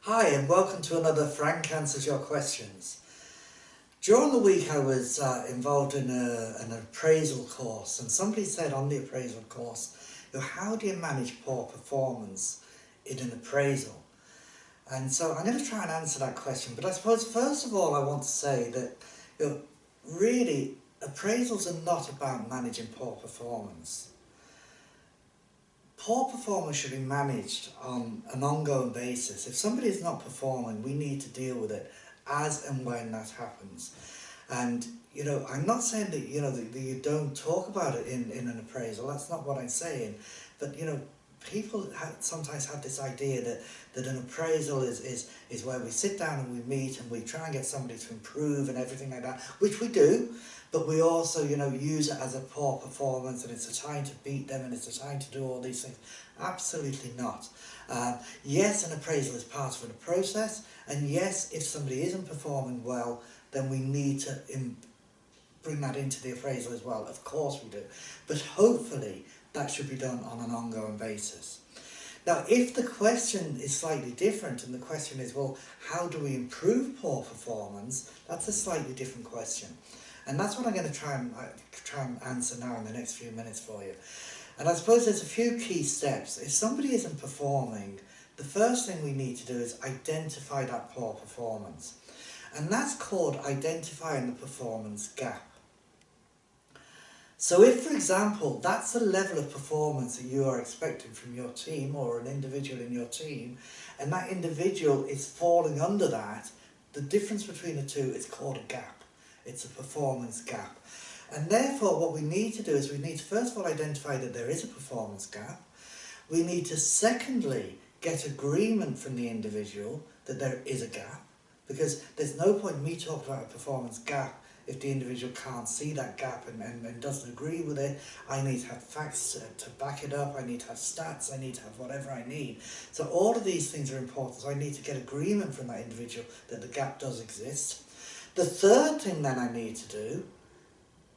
Hi and welcome to another Frank Answers Your Questions. During the week I was involved in an appraisal course, and somebody said on the appraisal course, how do you manage poor performance in an appraisal? And so I'm going to try and answer that question, but I suppose first of all I want to say that really appraisals are not about managing poor performance. Poor performance should be managed on an ongoing basis. If somebody is not performing, we need to deal with it as and when that happens. And, I'm not saying that, that you don't talk about it in an appraisal. That's not what I'm saying. But, people sometimes have this idea that an appraisal is where we sit down and we meet and we try and get somebody to improve and everything like that, which we do. But we also, use it as a poor performance and it's a time to beat them and it's a time to do all these things. Absolutely not. Yes, an appraisal is part of the process, and yes, if somebody isn't performing well, then we need to bring that into the appraisal as well. Of course we do. But hopefully that should be done on an ongoing basis. Now, if the question is slightly different and the question is, well, how do we improve poor performance? That's a slightly different question. And that's what I'm going to try and answer now in the next few minutes for you. And I suppose there's a few key steps. If somebody isn't performing, the first thing we need to do is identify that poor performance. And that's called identifying the performance gap. So if, for example, that's the level of performance that you are expecting from your team or an individual in your team, and that individual is falling under that, the difference between the two is called a gap. It's a performance gap. And therefore what we need to do is we need to first of all identify that there is a performance gap. We need to secondly get agreement from the individual that there is a gap, because there's no point in me talking about a performance gap if the individual can't see that gap and doesn't agree with it. I need to have facts to back it up, I need to have stats, I need to have whatever I need. So all of these things are important, so I need to get agreement from that individual that the gap does exist. The third thing then I need to do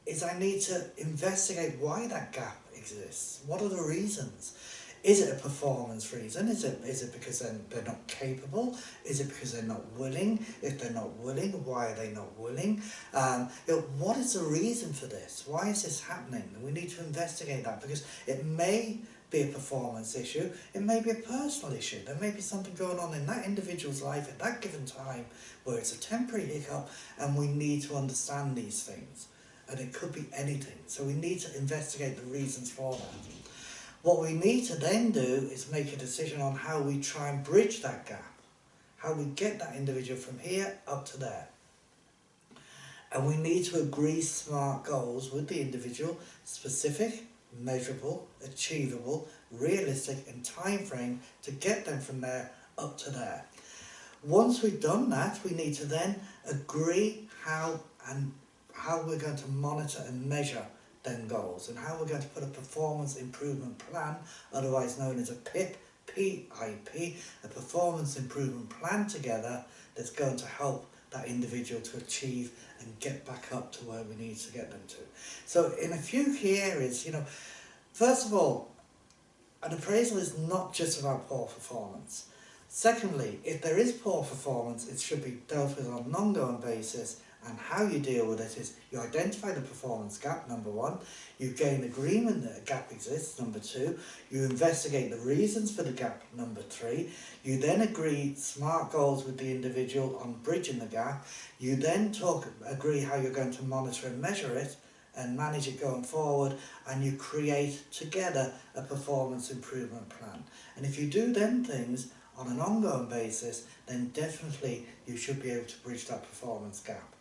is I need to investigate why that gap exists. What are the reasons? Is it a performance reason? Is it because they're not capable? Is it because they're not willing? If they're not willing, why are they not willing? What is the reason for this? Why is this happening? And we need to investigate that, because it may be a performance issue, it may be a personal issue, there may be something going on in that individual's life at that given time where it's a temporary hiccup, and we need to understand these things. And it could be anything, so we need to investigate the reasons for that. What we need to then do is make a decision on how we try and bridge that gap, how we get that individual from here up to there. And we need to agree SMART goals with the individual: specific, measurable, achievable, realistic and time frame to get them from there up to there. Once we've done that, we need to then agree how we're going to monitor and measure them goals, and how we're going to put a performance improvement plan, otherwise known as a PIP, P-I-P, a performance improvement plan together that's going to help that individual to achieve and get back up to where we need to get them to. So in a few key areas, first of all, an appraisal is not just about poor performance. Secondly, if there is poor performance, it should be dealt with on an ongoing basis, and how you deal with it is you identify the performance gap, number one, you gain agreement that a gap exists, number two, you investigate the reasons for the gap, number three, you then agree SMART goals with the individual on bridging the gap, you then agree how you're going to monitor and measure it and manage it going forward, and you create together a performance improvement plan. And if you do them things on an ongoing basis, then definitely you should be able to bridge that performance gap.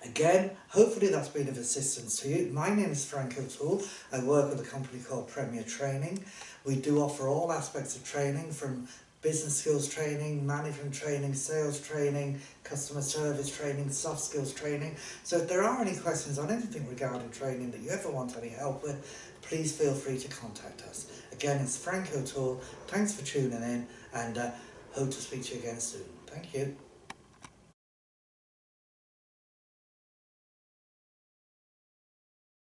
Again, hopefully that's been of assistance to you. My name is Frank O'Toole. I work with a company called Premier Training. We do offer all aspects of training, from business skills training, management training, sales training, customer service training, soft skills training. So if there are any questions on anything regarding training that you ever want any help with, please feel free to contact us. Again, it's Frank O'Toole. Thanks for tuning in, and hope to speak to you again soon. Thank you.